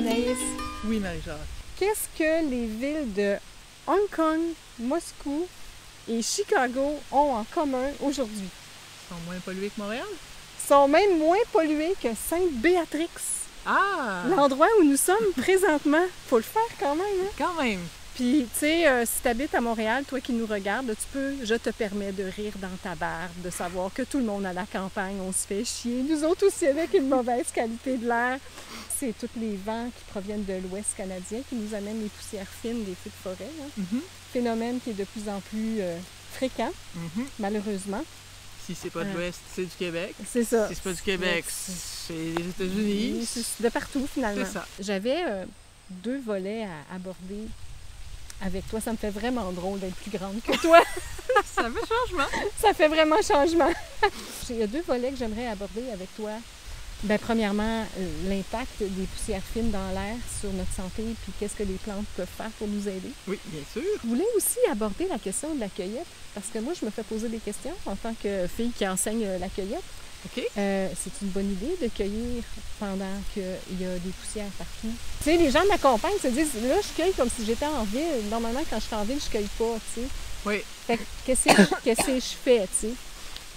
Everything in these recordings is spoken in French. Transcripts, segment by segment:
Anaïs, Oui, Marie-Jacques. qu'est-ce que les villes de Hong Kong, Moscou et Chicago ont en commun aujourd'hui? Ils sont moins pollués que Montréal? Ils sont même moins pollués que Sainte-Béatrix, Ah! l'endroit où nous sommes présentement. Faut le faire quand même, hein? Quand même! Puis, tu sais, si tu habites à Montréal, toi qui nous regardes, je te permets de rire dans ta barbe, de savoir que tout le monde à la campagne, on se fait chier. Nous autres aussi avec une mauvaise qualité de l'air. C'est tous les vents qui proviennent de l'Ouest canadien qui nous amènent les poussières fines des feux de forêt. Hein? Phénomène qui est de plus en plus fréquent, malheureusement. Si c'est pas de l'Ouest, c'est du Québec. C'est ça. Si c'est pas du Québec, c'est les États-Unis. C'est de partout, finalement. C'est ça. J'avais 2 volets à aborder avec toi. Ça me fait vraiment drôle d'être plus grande que toi. Ça fait changement. Ça fait vraiment changement. Il y a 2 volets que j'aimerais aborder avec toi. Bien, premièrement, l'impact des poussières fines dans l'air sur notre santé, puis qu'est-ce que les plantes peuvent faire pour nous aider. Oui, bien sûr. Je voulais aussi aborder la question de la cueillette, parce que moi, je me fais poser des questions en tant que fille qui enseigne la cueillette. OK. C'est une bonne idée de cueillir pendant qu'il y a des poussières partout. Tu sais, les gens m'accompagnent, se disent, là, je cueille comme si j'étais en ville. Normalement, quand je suis en ville, je cueille pas, tu sais. Oui. Fait que qu'est-ce que je fais, tu sais?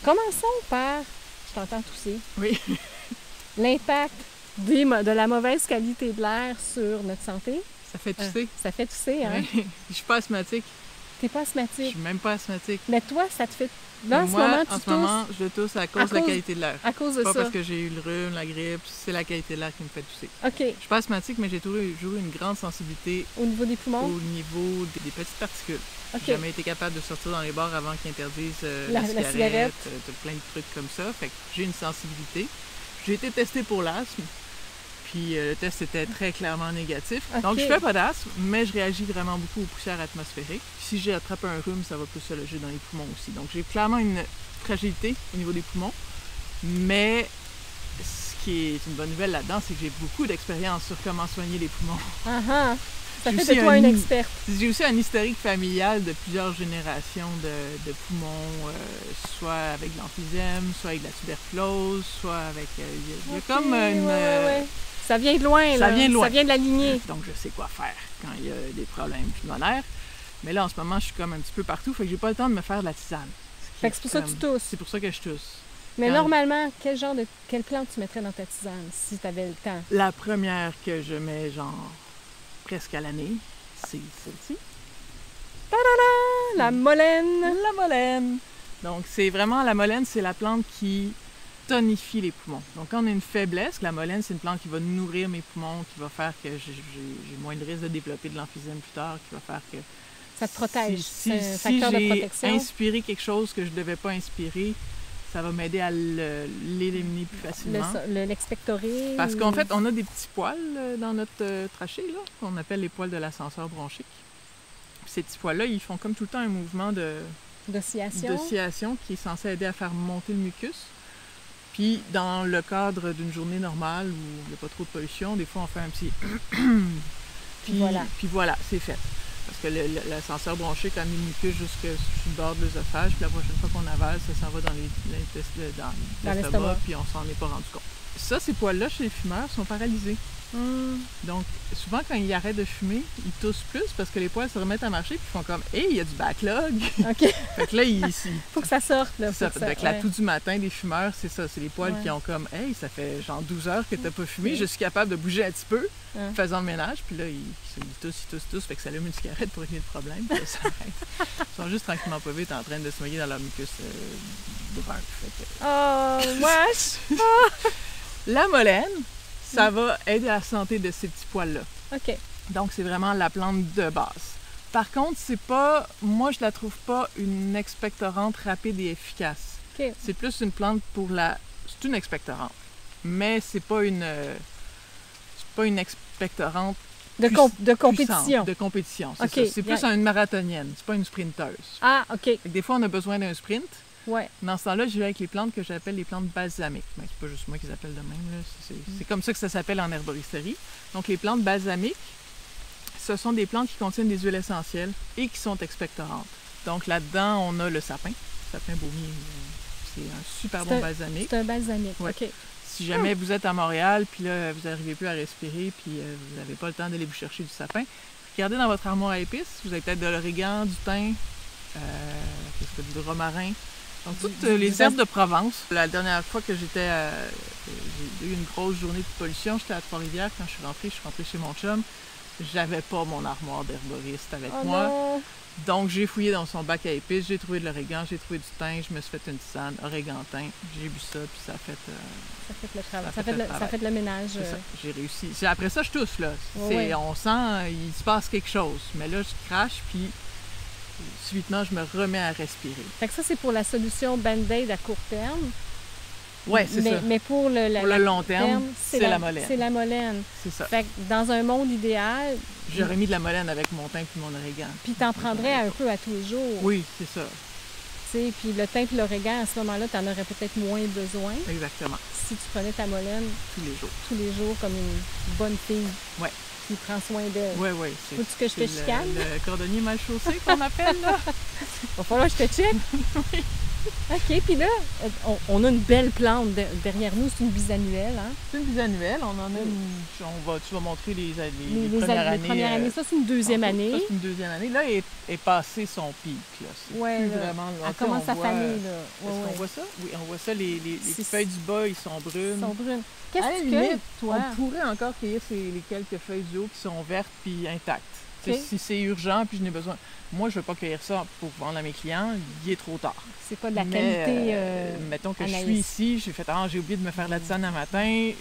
Commençons par, je t'entends tousser, Oui. l'impact de la mauvaise qualité de l'air sur notre santé. Ça fait tousser. Ça fait tousser, hein? Oui. Je suis pas asthmatique. T'es pas Je asthmatique. suis même pas asthmatique. Mais toi, ça te fait... Là, en ce Moi, moment, tu en ce tousses moment, je tousse à cause de la qualité de l'air. à cause de Pas ça. parce que j'ai eu le rhume, la grippe, c'est la qualité de l'air qui me fait tousser. OK. Je suis pas asthmatique, mais j'ai toujours eu une grande sensibilité Au niveau des au poumons? niveau des petites particules. OK. J'ai jamais été capable de sortir dans les bars avant qu'ils interdisent La la cigarette. cigarette, plein de trucs comme ça. Fait que j'ai une sensibilité. J'ai été testée pour l'asthme, puis le test était très clairement négatif. OK. Donc je fais pas d'asthme, mais je réagis vraiment beaucoup aux poussières atmosphériques. Si j'ai attrapé un rhume, ça va plus se loger dans les poumons aussi. Donc j'ai clairement une fragilité au niveau des poumons, mais ce qui est une bonne nouvelle là-dedans, c'est que j'ai beaucoup d'expérience sur comment soigner les poumons. Ah ah! Ça J'ai fait aussi de toi une experte. J'ai aussi un historique familial de plusieurs générations de poumons, soit avec de l'emphysème, soit avec de la tuberculose, soit avec... Il y a comme une... Ouais. Ça vient de loin, là. Ça vient de loin. Ça vient de la lignée. Donc, je sais quoi faire quand il y a des problèmes pulmonaires. Mais là, en ce moment, je suis comme un petit peu partout, fait que j'ai pas le temps de me faire de la tisane. Fait que c'est pour ça que tu tousses. C'est pour ça que je tousse. Mais Quand- normalement, quelle plante tu mettrais dans ta tisane si tu avais le temps? La première que je mets, genre, presque à l'année, c'est celle-ci. La molène. La molène. Donc, c'est vraiment la molène, c'est la plante qui tonifie les poumons. Donc, quand on a une faiblesse, la molène, c'est une plante qui va nourrir mes poumons, qui va faire que j'ai moins de risque de développer de l'emphysème plus tard, qui va faire que... Ça te protège. Si C'est un facteur de j'ai protection. inspiré quelque chose que je ne devais pas inspirer, ça va m'aider à l'éliminer plus facilement. L'expectorer. Parce qu'en fait, on a des petits poils dans notre trachée, là, qu'on appelle les poils de l'ascenseur bronchique. Puis ces petits poils-là, ils font comme tout le temps un mouvement d'oscillation qui est censé aider à faire monter le mucus. Puis, dans le cadre d'une journée normale où il n'y a pas trop de pollution, des fois, on fait un petit... Puis voilà, c'est fait. Parce que l'ascenseur bronchique a mis le mucus jusque sur le bord de l'œsophage, puis la prochaine fois qu'on avale, ça s'en va dans l'estomac, puis on s'en est pas rendu compte. Ça, ces poils-là, chez les fumeurs, sont paralysés. Donc, souvent, quand ils arrêtent de fumer, ils toussent plus parce que les poils se remettent à marcher, puis ils font comme « Hey, il y a du backlog! » OK. Fait que là, Faut que ça sorte, là. ça fait que la toux du matin des fumeurs, c'est ça. C'est les poils qui ont comme « Hey, ça fait genre 12 heures que t'as pas fumé, je suis capable de bouger un petit peu, faisant le ménage. » Puis là, ils toussent, fait que ça allume une cigarette pour régler le problème, puis là, ça arrête. Ils sont juste tranquillement pas vite en train de se noyer dans leur mucus brun. Oh, wesh! La molène, ça va aider à la santé de ces petits poils-là. OK. Donc, c'est vraiment la plante de base. Par contre, c'est pas... Moi, je la trouve pas une expectorante rapide et efficace. OK. C'est plus une plante pour la... C'est une expectorante. Mais c'est pas une expectorante de compétition. Puissante, de compétition, c'est ça. C'est plus une marathonienne, c'est pas une sprinteuse. Ah, OK. Fait que des fois, on a besoin d'un sprint. Ouais. Dans ce temps-là, je vais avec les plantes que j'appelle les plantes balsamiques. Mais c'est pas juste moi qui les appelle de même. C'est comme ça que ça s'appelle en herboristerie. Donc, les plantes balsamiques, ce sont des plantes qui contiennent des huiles essentielles et qui sont expectorantes. Donc, là-dedans, on a le sapin. Le sapin baumier, c'est un super bon balsamique. C'est un balsamique, ouais. OK. Si jamais vous êtes à Montréal, puis là, vous n'arrivez plus à respirer, puis vous n'avez pas le temps d'aller vous chercher du sapin, regardez dans votre armoire à épices, vous avez peut-être de l'origan, du thym, du romarin. Donc, toutes les herbes de Provence. La dernière fois que j'ai eu une grosse journée de pollution, j'étais à Trois-Rivières. Quand je suis rentrée chez mon chum. J'avais pas mon armoire d'herboriste avec moi. Non. Donc, j'ai fouillé dans son bac à épices, j'ai trouvé de l'origan, j'ai trouvé du thym, je me suis fait une tisane, origan-thym. J'ai bu ça, puis ça a fait... ça fait le travail. Ça fait le ménage. J'ai réussi. Après ça, je tousse, là. Oui. On sent, il se passe quelque chose. Mais là, je crache, puis subitement, je me remets à respirer. Fait que ça, c'est pour la solution Band-Aid à court terme. Oui, c'est ça. Mais pour le long terme, c'est la molène. C'est la molène. C'est ça. Fait que dans un monde idéal... J'aurais mis de la molène avec mon thym et mon origan. Puis t'en prendrais un peu à tous les jours. Oui, c'est ça. Tu sais, puis le thym et l'origan, à ce moment-là, t'en aurais peut-être moins besoin. Exactement. Si tu prenais ta molène... Tous les jours. Tous les jours, comme une bonne fille. Oui. Qui prend soin d'elle. Oui, oui. Faut-tu que je te chicane? Le cordonnier mal chaussé qu'on appelle, là. Va falloir que je te check. Oui. OK, puis là, on a une belle plante derrière nous. C'est une bisannuelle, hein? C'est une bisannuelle. On en a une... Tu vas montrer les premières années. Les premières années. Ça, c'est une deuxième année. Ça, c'est une deuxième année. Là, est passé son pic, là. Oui, vraiment... Elle commence à faner, là. Est-ce qu'on voit ça? Oui, on voit ça. Les feuilles du bas, ils sont brunes. Ils sont brunes. Qu'est-ce que tu cueilles, toi? On pourrait encore cueillir les quelques feuilles du haut qui sont vertes puis intactes. Okay. Si c'est urgent puis je n'ai besoin... Moi, je ne veux pas cueillir ça pour vendre à mes clients. Il est trop tard. C'est pas de la qualité mettons que Anaïs. Je suis ici, j'ai fait j'ai oublié de me faire la tisane un matin,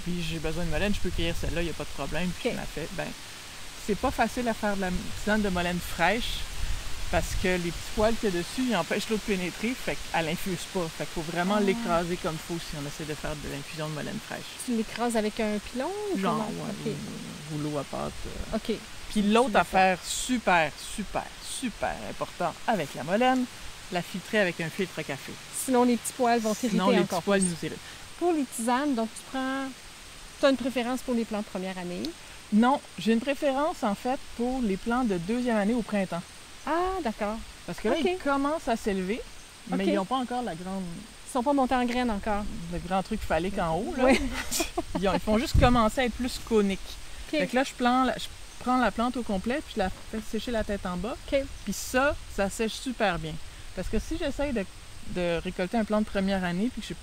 puis j'ai besoin de molène, je peux cueillir celle-là, il n'y a pas de problème. Puis je la fais. Ben, c'est pas facile à faire de la tisane de molène fraîche parce que les petits poils qu'il y a dessus, ils empêchent l'eau de pénétrer, fait qu'elle infuse pas. Fait qu'il faut vraiment l'écraser comme il faut si on essaie de faire de l'infusion de molène fraîche. Tu l'écrases avec un pilon? Genre, un rouleau à pâte. OK. Puis l'autre affaire super important avec la molène, la filtrer avec un filtre à café. Sinon, les petits poils vont t'irriter encore. Sinon, les petits poils nous irritent. Pour les tisanes, donc tu as une préférence pour les plants de première année? Non, j'ai une préférence en fait pour les plants de deuxième année au printemps. Ah, d'accord. Parce que là, ils commencent à s'élever, mais ils n'ont pas encore la grande... Ils sont pas montés en graines encore. Le grand truc phallique en haut, là. Oui. Ils font juste commencer à être plus coniques. Okay. Fait que là, je prends la plante au complet, puis je la fais sécher la tête en bas. Okay. Puis ça sèche super bien. Parce que si j'essaye de récolter un plant de première année, puis que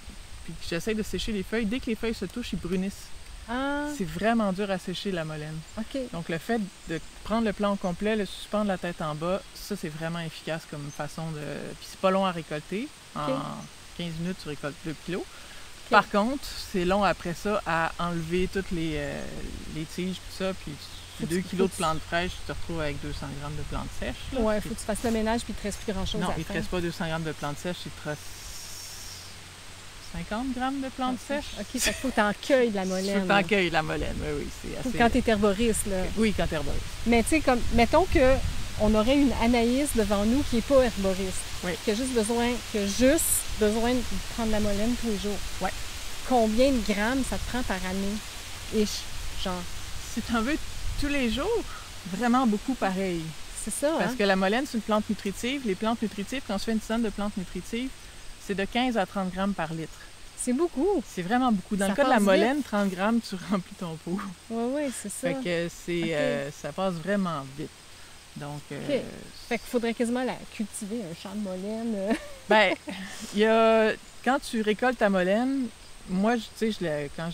j'essaye de sécher les feuilles, dès que les feuilles se touchent, ils brunissent. Ah. C'est vraiment dur à sécher la molène. Okay. Donc le fait de prendre le plant au complet, le suspendre la tête en bas, ça c'est vraiment efficace comme façon de... Puis c'est pas long à récolter. En 15 minutes, tu récoltes 2 kilos. Par contre, c'est long après ça à enlever toutes les tiges, tout ça, puis 2 kilos de plantes fraîches, tu te retrouves avec 200 grammes de plantes sèches. Oui, il faut que tu fasses le ménage puis il ne te reste plus grand-chose à faire. Non, il ne te reste pas 200 grammes de plantes sèches, il te reste 50 grammes de plantes sèches. OK, il faut que tu en cueilles de la molène. Il faut que tu en cueilles de la molène, oui, c'est assez... Quand tu es herboriste, là. Oui, quand tu es herboriste. Mais tu sais, comme, mettons qu'on aurait une Anaïs devant nous qui n'est pas herboriste, qui a juste besoin de prendre la molène tous les jours. Oui. Combien de grammes ça te prend par année? Genre? Si tu en veux tous les jours, vraiment beaucoup pareil. C'est ça, Parce que la molène, c'est une plante nutritive. Les plantes nutritives, quand on se fait une tisane de plantes nutritives, c'est de 15 à 30 grammes par litre. C'est beaucoup. C'est vraiment beaucoup. Dans le cas de la molène, 30 grammes, tu remplis ton pot. Oui, c'est ça. Fait que ça passe vraiment vite. Donc, Fait qu'il faudrait quasiment cultiver un champ de molène. Ben, quand tu récoltes ta molène, moi, tu sais, quand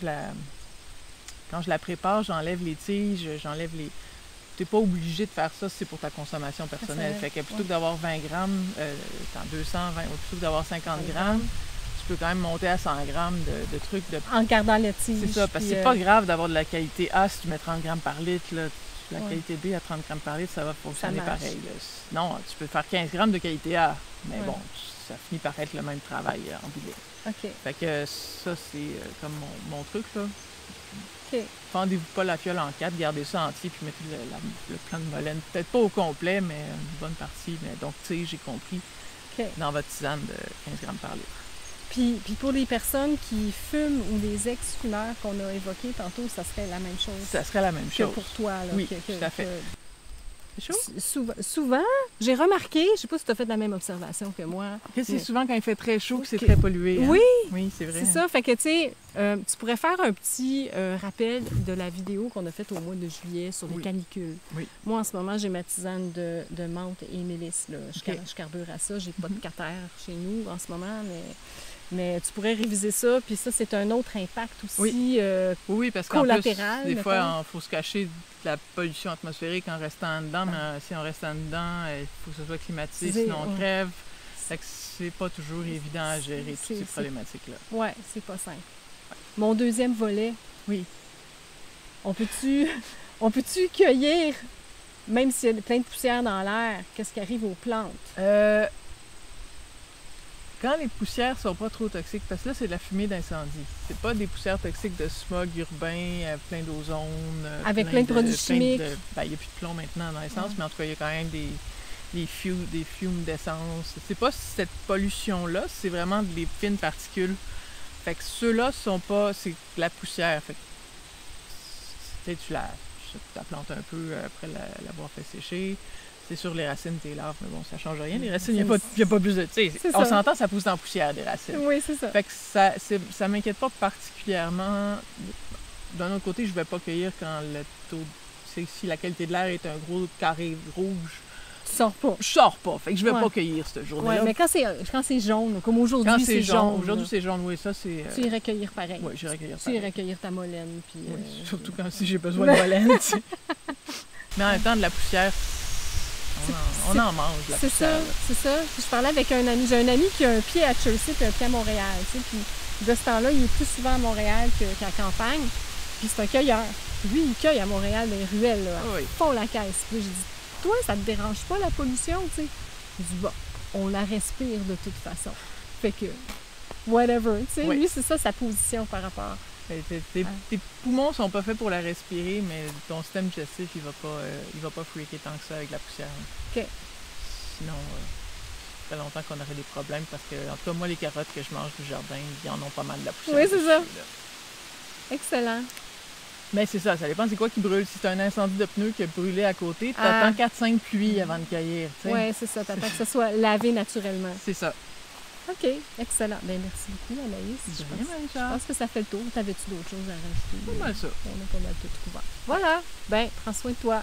je la prépare, j'enlève les tiges, j'enlève les... Tu n'es pas obligé de faire ça si c'est pour ta consommation personnelle. Fait que plutôt que d'avoir 20 grammes, 220, plutôt que d'avoir 50 grammes, tu peux quand même monter à 100 grammes de trucs. En gardant le tige. C'est ça, parce que c'est pas grave d'avoir de la qualité A si tu mets 30 grammes par litre. Là. La qualité B à 30 grammes par litre, ça va fonctionner pareil. Là. Sinon, tu peux faire 15 grammes de qualité A, mais bon, ça finit par être le même travail en bout de ligne. OK. Fait que ça, c'est comme mon truc, là. OK. Fendez-vous pas la fiole en 4, gardez ça entier, puis mettez le plant de molène. Peut-être pas au complet, mais une bonne partie. Mais donc, tu sais, j'ai compris, dans votre tisane de 15 grammes par litre. Puis pour les personnes qui fument ou les ex-fumeurs qu'on a évoqués tantôt, ça serait la même chose? Ça serait la même chose. Que pour toi, là. Oui, tout à fait. C'est chaud? Souvent, j'ai remarqué, je sais pas si tu as fait la même observation que moi. Que c'est souvent quand il fait très chaud que c'est très pollué. Hein? Oui! Oui, c'est vrai. C'est ça. Fait que, tu sais, tu pourrais faire un petit rappel de la vidéo qu'on a faite au mois de juillet sur les canicules. Oui. Moi, en ce moment, j'ai ma tisane de menthe et mélisse. Là. Je carbure à ça. J'ai pas de catère chez nous en ce moment, mais tu pourrais réviser ça. Puis ça, c'est un autre impact aussi oui, parce qu'en collatéral. Plus, des fois, il faut se cacher de la pollution atmosphérique en restant dedans, mais si on reste en dedans, il faut que ce soit climatisé, sinon on crève. Fait que c'est pas toujours évident à gérer toutes ces problématiques-là. Oui, c'est pas simple. Mon deuxième volet, oui. On peut-tu cueillir, même s'il y a plein de poussière dans l'air, qu'est-ce qui arrive aux plantes? Quand les poussières sont pas trop toxiques, parce que là, c'est de la fumée d'incendie. C'est pas des poussières toxiques de smog urbain, plein d'ozone. Avec plein de produits chimiques. Il n'y a plus de plomb maintenant dans l'essence, mais en tout cas, il y a quand même des fumes d'essence. C'est pas cette pollution-là, c'est vraiment des fines particules. Fait que ceux-là sont pas... C'est la poussière. Fait que tu la plantes un peu après l'avoir fait sécher. C'est sur les racines, tes larves, mais bon, ça change rien. Les racines, il n'y a pas plus de... Tu sais, on s'entend, ça pousse dans la poussière, des racines. Oui, c'est ça. Fait que ça m'inquiète pas particulièrement. D'un autre côté, je vais pas cueillir quand le taux... Si la qualité de l'air est un gros carré rouge. Tu sors pas. Je sors pas. Fait que je vais pas cueillir cette journée-là. Oui, mais quand c'est jaune, comme aujourd'hui, c'est jaune. Aujourd'hui, c'est jaune, oui, ça, c'est... Tu irais cueillir pareil. Oui, j'irais cueillir pareil. Tu irais cueillir ta molène, puis... Oui, surtout quand si j'ai besoin de molène, tu sais. Mais en même temps, de la poussière... On en mange, la poussière. C'est ça. Puis je parlais avec un ami. J'ai un ami qui a un pied à Chelsea et un pied à Montréal. Tu sais, puis de ce temps-là, il est plus souvent à Montréal qu'à la campagne. Puis c'est un cueilleur. Lui, il cueille à Montréal, dans les ruelles, là, fond la caisse. Puis je dis, toi, ça te dérange pas la pollution, tu sais? Il dit, bon, on la respire de toute façon. Fait que, whatever, tu sais. Lui, c'est ça sa position par rapport. Tes poumons sont pas faits pour la respirer, mais ton système digestif, il va pas freaker tant que ça avec la poussière. OK. Sinon, ça fait longtemps qu'on aurait des problèmes parce que, en tout cas, moi, les carottes que je mange du jardin, ils en ont pas mal de la poussière. Oui, c'est ça. Excellent. Mais c'est ça dépend c'est quoi qui brûle. Si c'est un incendie de pneus qui a brûlé à côté, t'attends 4-5 pluies avant de cueillir. Oui, c'est ça. T'attends que ça soit lavé naturellement. C'est ça. OK, excellent. Bien, merci beaucoup, Anaïs. Je pense que ça fait le tour. T'avais-tu d'autres choses à rajouter? Pas mal ça. On a pas mal tout couvert. Voilà. Bien, prends soin de toi.